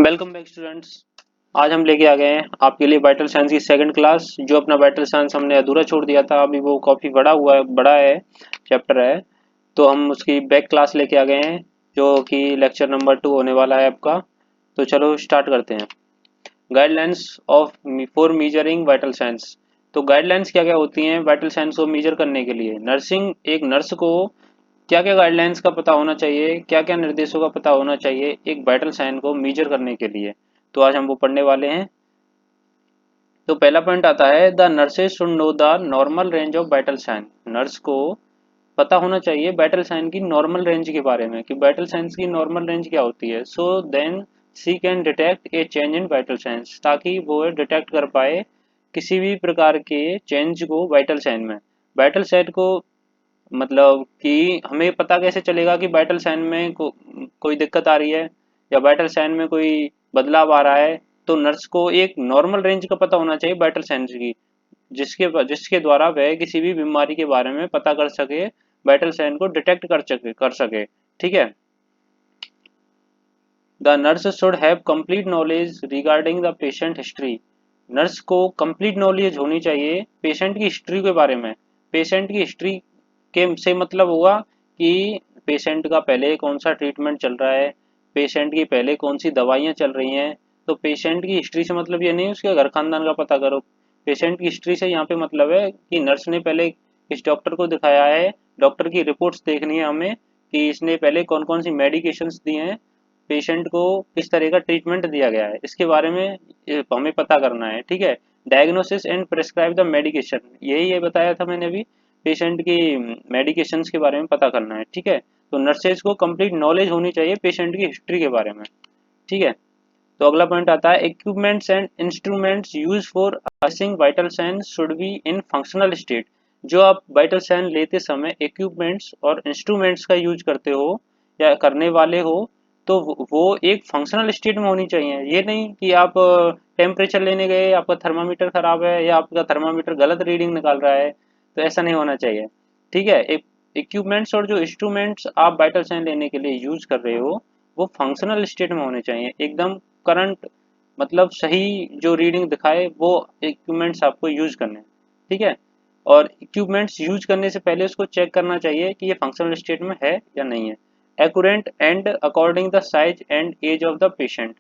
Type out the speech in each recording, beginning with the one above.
Welcome back students. आज हम लेके आ गए हैं आपके लिए वाइटल साइंस की सेकंड क्लास। जो अपना वाइटल साइंस हमने अधूरा छोड़ दिया था, अभी वो काफ़ी बड़ा है चैप्टर है। तो हम उसकी बैक क्लास लेके आ गए हैं, जो कि लेक्चर नंबर 2 होने वाला है आपका। तो चलो स्टार्ट करते हैं। Guidelines of for measuring vital science. तो गाइडलाइंस क्या क्या होती हैं वाइटल साइंस को मेजर करने के लिए। एक नर्स को क्या क्या गाइडलाइंस का पता होना चाहिए, क्या क्या निर्देशों का पता होना चाहिए एक वाइटल साइन को मेजर करने के लिए। तो आज हम वो पढ़ने वाले हैं। तो पहला पॉइंट आता है the nurses should know the normal range of vital sign. Nurse को पता होना चाहिए वाइटल साइन की नॉर्मल रेंज के बारे में कि वाइटल साइंस की नॉर्मल रेंज क्या होती है। So then she can detect a change in vital signs, ताकि वो डिटेक्ट कर पाए किसी भी प्रकार के चेंज को वाइटल साइन में। वाइटल साइन को मतलब कि हमें पता कैसे चलेगा कि वाइटल साइन में कोई दिक्कत आ रही है या वाइटल साइन में कोई बदलाव आ रहा है। तो नर्स को एक नॉर्मल रेंज का पता होना चाहिए वाइटल साइंस की, जिसके द्वारा वह किसी भी बीमारी के बारे में पता कर सके, वाइटल साइन को डिटेक्ट कर सके। ठीक है। The nurse should have complete knowledge regarding the patient history. Nurse को कंप्लीट नॉलेज होनी चाहिए पेशेंट की हिस्ट्री के बारे में। पेशेंट की हिस्ट्री के से मतलब हुआ कि पेशेंट का पहले कौन सा ट्रीटमेंट चल रहा है, पेशेंट की पहले कौन सी दवाइयाँ चल रही हैं। तो पेशेंट की हिस्ट्री से मतलब ये नहीं उसके घर खानदान का पता करो। पेशेंट की हिस्ट्री से यहाँ पे मतलब है कि नर्स ने पहले किस डॉक्टर को दिखाया है, डॉक्टर की रिपोर्ट्स देखनी है हमें कि इसने पहले कौन कौन सी मेडिकेशंस दी हैं, पेशेंट को किस तरह का ट्रीटमेंट दिया गया है, इसके बारे में हमें पता करना है। ठीक है। Diagnosis and prescribe the medication, यही ये बताया था मैंने अभी, पेशेंट की मेडिकेशंस के बारे में पता करना है। ठीक है। तो नर्सेज को कंप्लीट नॉलेज होनी चाहिए पेशेंट की हिस्ट्री के बारे में। ठीक है। तो अगला पॉइंट आता है equipments and instruments use for assessing vital sign should be in functional state. जो आप वाइटल साइन लेते समय इक्विपमेंट्स और इंस्ट्रूमेंट्स का यूज करते हो या करने वाले हो, तो वो एक फंक्शनल स्टेट में होनी चाहिए। ये नहीं कि आप टेम्परेचर लेने गए, आपका थर्मामीटर खराब है या आपका थर्मामीटर गलत रीडिंग निकाल रहा है, तो ऐसा नहीं होना चाहिए। ठीक है। इक्विपमेंट्स और जो इंस्ट्रूमेंट्स आप वाइटल साइन लेने के लिए यूज कर रहे हो, वो फंक्शनल स्टेट में होने चाहिए, एकदम करंट, मतलब सही जो रीडिंग दिखाए वो इक्विपमेंट्स आपको यूज करने हैं। ठीक है। और इक्विपमेंट्स यूज करने से पहले उसको चेक करना चाहिए कि ये फंक्शनल स्टेट में है या नहीं है। Accurate and according the size and age of the patient.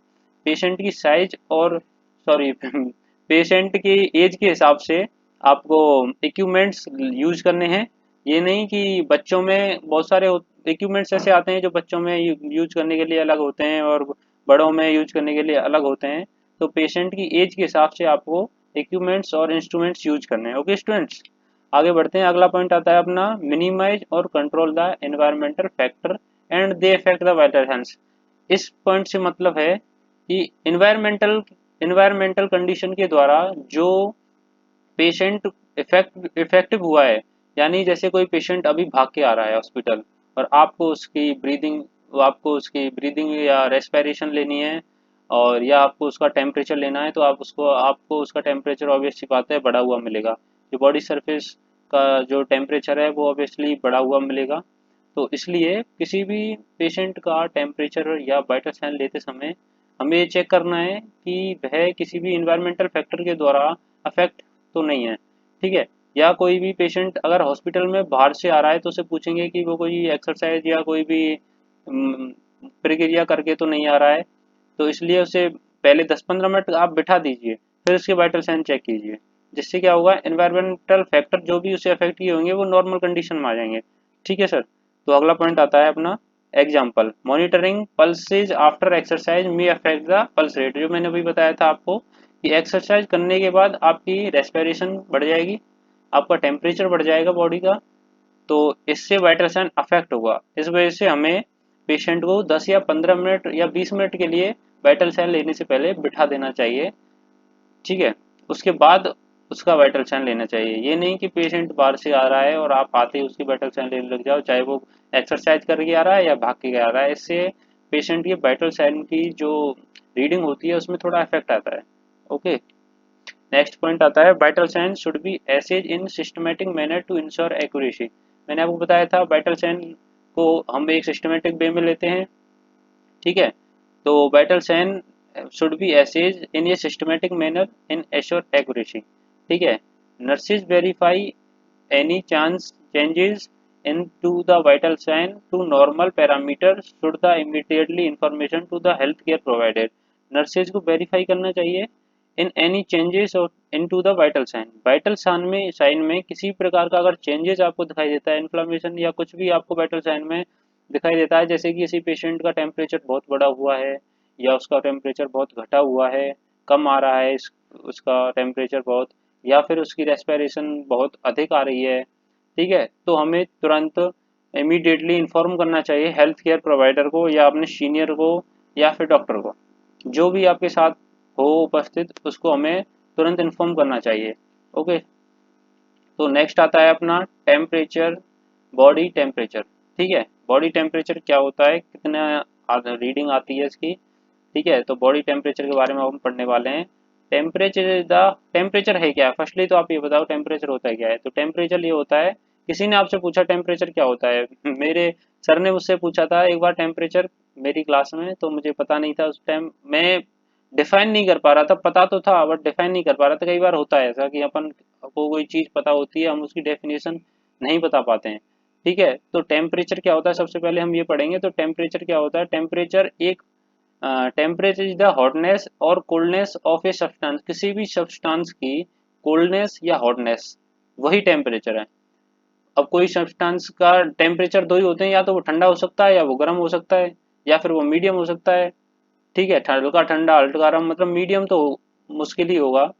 Patient की साइज और सॉरी पेशेंट की एज के हिसाब से आपको इक्विपमेंट्स यूज करने हैं। ये नहीं कि बच्चों में बहुत सारे इक्विपमेंट्स ऐसे आते हैं जो बच्चों में यूज करने के लिए अलग होते हैं और बड़ों में यूज करने के लिए अलग होते हैं। तो पेशेंट की एज के हिसाब से आपको इक्विपमेंट्स और इंस्ट्रूमेंट्स यूज करने हैं। ओके स्टूडेंट्स, आगे बढ़ते हैं। अगला पॉइंट आता है अपना मिनिमाइज और control the environmental factor and they affect the vital health. इस पॉइंट से मतलब है कि इन्वायरमेंटल कंडीशन के द्वारा जो पेशेंट इफेक्टिव हुआ है, यानी जैसे कोई पेशेंट अभी भाग के आ रहा है हॉस्पिटल और आपको उसकी ब्रीदिंग या रेस्पिरेशन लेनी है, और या आपको उसका टेम्परेचर लेना है, तो आपको उसका टेम्परेचर ऑब्वियसली बात है बढ़ा हुआ मिलेगा। जो बॉडी सरफेस का जो टेम्परेचर है वो ऑब्वियसली बढ़ा हुआ मिलेगा। तो इसलिए किसी भी पेशेंट का टेम्परेचर या वाइटल साइन लेते समय हमें ये चेक करना है कि वह किसी भी इन्वायरमेंटल फैक्टर के द्वारा अफेक्ट तो नहीं है। ठीक है। या कोई भी पेशेंट अगर हॉस्पिटल में बाहर से आ रहा है तो उसे पूछेंगे कि वो कोई एक्सरसाइज या कोई भी प्रक्रिया करके तो नहीं आ रहा है। तो इसलिए उसे पहले 10-15 मिनट आप बिठा दीजिए, फिर उसके वाइटल साइन चेक कीजिए। जिससे क्या होगा, एनवायरमेंटल फैक्टर जो भी उसे अफेक्ट किए होंगे वो नॉर्मल कंडीशन में आ जाएंगे। ठीक है सर। तो अगला पॉइंट आता है अपना example monitoring pulses after exercise में अफेक्ट द पल्स रेट। जो मैंने अभी बताया था आपको कि एक्सरसाइज करने के बाद आपकी रेस्पिरेशन बढ़ जाएगी, आपका टेम्परेचर बढ़ जाएगा बॉडी का, तो इससे वाइटल साइन अफेक्ट होगा। इस वजह से हमें पेशेंट को 10 या 15 मिनट या 20 मिनट के लिए वाइटल साइन लेने से पहले बिठा देना चाहिए। ठीक है। उसके बाद उसका वाइटल साइन लेना चाहिए। ये नहीं कि पेशेंट बाहर से आ रहा है और आप आते ही उसकी वाइटल साइन लेने लग जाओ, चाहे वो एक्सरसाइज करके आ रहा है या भाग के आ रहा है। इससे पेशेंट के वाइटल साइन की जो रीडिंग होती है उसमें थोड़ा इफेक्ट आता है। ओके। नेक्स्ट पॉइंट आता है vital sign should be assessed in systematic manner to ensure accuracy. मैंने आपको बताया था वाइटल साइन को हम एक सिस्टमेटिक वे में लेते हैं। ठीक है। तो vital sign should be assessed in a systematic manner in assure accuracy. ठीक है, nurses verify any chance changes into the vital sign to normal parameters should the immediately information to the healthcare provider. Nurses को verify करना चाहिए in any changes और into the vital sign में किसी प्रकार का अगर चेंजेस आपको दिखाई देता है, इन्फ्लामेशन या कुछ भी आपको वाइटल साइन में दिखाई देता है, जैसे कि किसी पेशेंट का टेम्परेचर बहुत बढ़ा हुआ है या उसका टेम्परेचर बहुत घटा हुआ है, कम आ रहा है उसका टेम्परेचर बहुत, या फिर उसकी रेस्पिरेशन बहुत अधिक आ रही है, ठीक है, तो हमें तुरंत इमीडिएटली इन्फॉर्म करना चाहिए हेल्थ केयर प्रोवाइडर को या अपने सीनियर को या फिर डॉक्टर को, जो भी आपके साथ हो उपस्थित उसको हमें तुरंत इन्फॉर्म करना चाहिए। ओके, तो नेक्स्ट आता है अपना टेम्परेचर, बॉडी टेम्परेचर। ठीक है, बॉडी टेम्परेचर क्या होता है, कितना रीडिंग आती है इसकी। ठीक है, तो बॉडी टेम्परेचर के बारे में हम पढ़ने वाले हैं। टेम्परेचर है क्या है, फर्स्टली तो आप ये बताओ टेम्परेचर होता है क्या है। तो टेम्परेचर ये होता है, किसी ने आपसे पूछा टेम्परेचर क्या होता है, मेरे सर ने मुझसे पूछा था एक बार टेम्परेचर मेरी क्लास में, तो मुझे पता नहीं था उस टाइम, मैं डिफाइन नहीं कर पा रहा था, पता तो था बट डिफाइन नहीं कर पा रहा था। कई बार होता है ऐसा कि अपन को कोई चीज़ पता होती है, हम उसकी डेफिनेशन नहीं बता पाते हैं। ठीक है, तो टेम्परेचर क्या होता है सबसे पहले हम ये पढ़ेंगे। तो टेम्परेचर क्या होता है, टेम्परेचर एक टेम्परेचर इज द हॉटनेस और कोल्डनेस ऑफ ए सब्सटेंस, किसी भी सब्सटेंस की कोल्डनेस या हॉटनेस, वही टेम्परेचर है। अब कोई सब्सटेंस का टेम्परेचर दो ही होते हैं, या तो वो ठंडा हो सकता है या वो गर्म हो सकता है या फिर वो मीडियम हो सकता है। ठीक है, हल्का ठंडा हल्का गर्म, मतलब मीडियम तो मुश्किल ही होगा,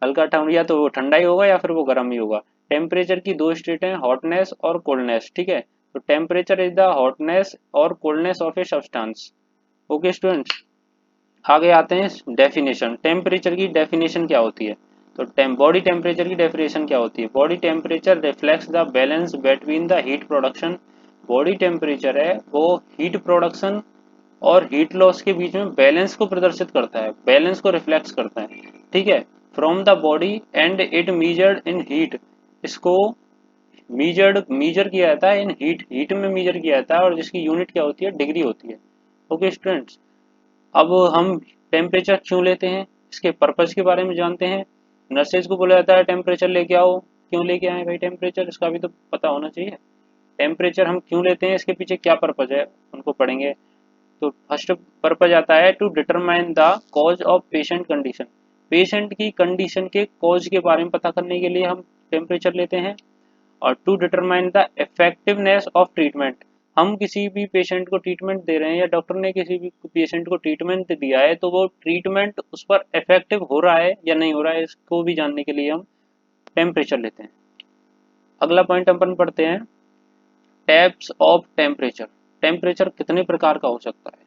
हल्का ठंडा या तो वो ठंडा ही होगा या फिर वो गर्म ही होगा। टेम्परेचर की दो स्टेट हैं, हॉटनेस और कोल्डनेस। ठीक है, तो टेम्परेचर इज द हॉटनेस और coldness of a substance. Okay students, आगे आते हैं डेफिनेशन। टेम्परेचर की डेफिनेशन क्या होती है, तो बॉडी टेम्परेचर की डेफिनेशन क्या होती है। Body temperature reflects the balance between the heat production, body temperature है वो हीट प्रोडक्शन और हीट लॉस के बीच में बैलेंस को प्रदर्शित करता है, बैलेंस को रिफ्लेक्ट करता है। ठीक है, from the body and it measured in heat, इसको मीजर किया जाता है इन हीट, हीट में मीजर किया जाता है और जिसकी यूनिट क्या होती है, डिग्री होती है। ओके स्टूडेंट्स, अब हम टेम्परेचर क्यों लेते हैं, इसके पर्पज के बारे में जानते हैं। नर्सेज को बोला जाता है टेम्परेचर लेके आओ, क्यों लेके आए भाई टेम्परेचर, इसका भी तो पता होना चाहिए। टेम्परेचर हम क्यों लेते हैं, इसके पीछे क्या पर्पज है, उनको पढ़ेंगे। तो फर्स्ट पर्पज आता है to determine the cause of patient condition, patient की कंडीशन के कॉज के बारे में पता करने के लिए हम टेम्परेचर लेते हैं। और to determine the effectiveness of treatment, हम किसी भी पेशेंट को ट्रीटमेंट दे रहे हैं या डॉक्टर ने किसी भी पेशेंट को ट्रीटमेंट दिया है, तो वो ट्रीटमेंट उस पर इफेक्टिव हो रहा है या नहीं हो रहा है, इसको भी जानने के लिए हम टेम्परेचर लेते हैं। अगला पॉइंट अपन पढ़ते हैं, टाइप्स ऑफ टेम्परेचर। टेम्परेचर कितने प्रकार का हो सकता है।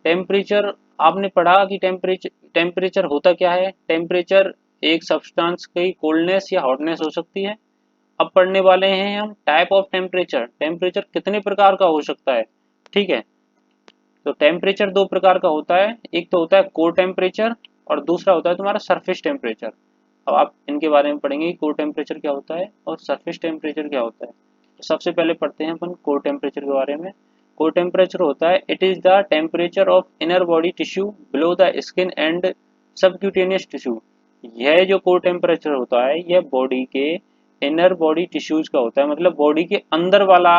टेम्परेचर आपने पढ़ा कि टेम्परेचर होता क्या है, टेम्परेचर एक सब्सटेंस की कोल्डनेस या हॉटनेस हो सकती है। अब पढ़ने वाले हैं हम टाइप ऑफ टेम्परेचर, टेम्परेचर कितने प्रकार का हो सकता है। ठीक है, तो टेम्परेचर दो प्रकार का होता है, एक तो होता है कोर टेम्परेचर और दूसरा होता है तुम्हारा सरफेस टेम्परेचर। अब आप इनके बारे में पढ़ेंगे कि कोर टेम्परेचर क्या होता है और सरफेस टेम्परेचर क्या होता है। तो सबसे पहले पढ़ते हैं अपन कोर टेम्परेचर के बारे में। कोर टेम्परेचर होता है, it is the temperature of inner body tissue below the skin and subcutaneous tissue. यह जो कोर टेम्परेचर होता है यह बॉडी के इनर बॉडी टिश्यूज का होता है, मतलब बॉडी के अंदर वाला।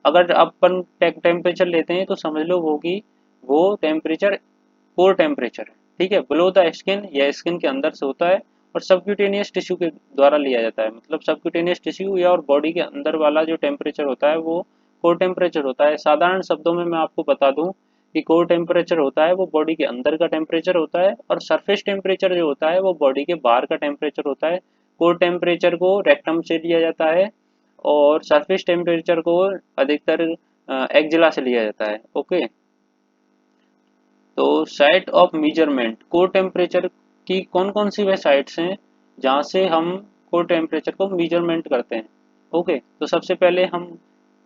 अगर अपन टेम्परेचर लेते हैं तो समझ लो वो कि वो टेम्परेचर कोर टेम्परेचर है। ठीक है, बिलो द स्किन, यह स्किन के अंदर से होता है और सबक्यूटेनियस टिश्यू के द्वारा लिया जाता है, मतलब सबक्यूटेनियस टिश्यू या और बॉडी के अंदर वाला जो टेम्परेचर होता है वो कोर टेम्परेचर होता है। साधारण शब्दों में मैं आपको बता दूं कि कोर टेम्परेचर होता है वो बॉडी के अंदर का टेम्परेचर होता है और सरफेस टेम्परेचर जो होता है वो बॉडी के बाहर का टेम्परेचर होता है। कोर टेम्परेचर को रेक्टम से लिया जाता है और सरफेस टेम्परेचर को अधिकतर एक्जिला से लिया जाता है। ओके, तो site of measurement, core temperature की कौन कौन सी वे साइट्स हैं जहाँ से हम कोर टेम्परेचर को मेजरमेंट करते हैं। ओके, तो सबसे पहले हम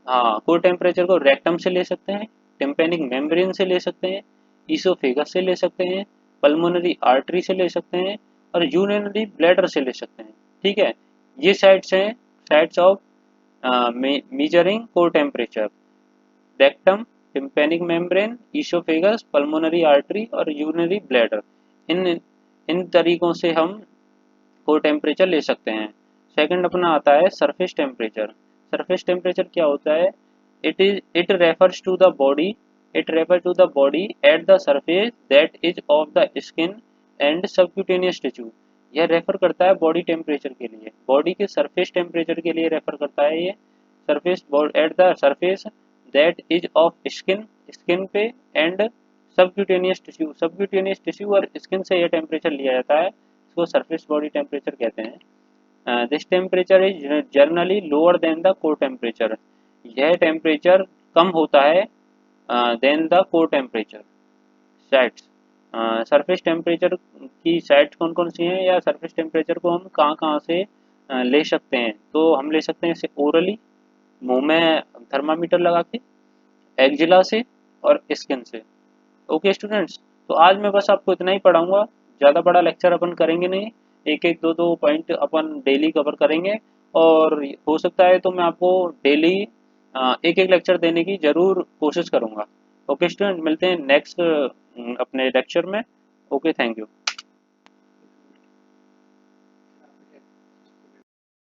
हाँ कोर टेम्परेचर को रेक्टम से ले सकते हैं, टिम्पेनिक मेम्ब्रेन से ले सकते हैं, ईसोफेगस से ले सकते हैं, पल्मोनरी आर्टरी से ले सकते हैं और यूरिनरी ब्लैडर से ले सकते हैं। ठीक है, ये साइट्स हैं, sites of measuring core temperature, rectum, tympanic membrane, oesophagus, pulmonary artery और यूरिनरी ब्लैडर। इन इन तरीकों से हम को टेम्परेचर ले सकते हैं। सेकंड अपना आता है सरफेस टेम्परेचर। सरफेस टेम्परेचर क्या होता है? It refers to the body it refer to the body at the surface that is of the skin and subcutaneous tissue. यह रेफर करता है बॉडी टेम्परेचर के लिए, बॉडी के सरफेस टेम्परेचर के लिए रेफर करता है ये। Surface at the surface that is of skin, skin पे, एंड सबक्यूटेनियस टिश्यू और स्किन से यह टेम्परेचर लिया जाता है, इसको सरफेस बॉडी टेम्परेचर कहते हैं। This temperature is generally lower than the core temperature. यह टेम्परेचर कम होता है than the core temperature. Sites, surface temperature की साइट्स कौन कौन सी हैं, या सरफेस टेम्परेचर को हम कहाँ कहाँ से ले सकते हैं? तो हम ले सकते हैं इसे ओरली, मुंह में थर्मामीटर लगा के, एक्जिला से, और स्किन से। ओके स्टूडेंट्स, तो आज मैं बस आपको इतना ही पढ़ाऊंगा, ज़्यादा बड़ा लेक्चर अपन करेंगे नहीं, एक एक दो दो पॉइंट अपन डेली कवर करेंगे। और हो सकता है तो मैं आपको डेली एक एक लेक्चर देने की ज़रूर कोशिश करूंगा। ओके स्टूडेंट, मिलते हैं नेक्स्ट अपने लेक्चर में। Okay, thank you.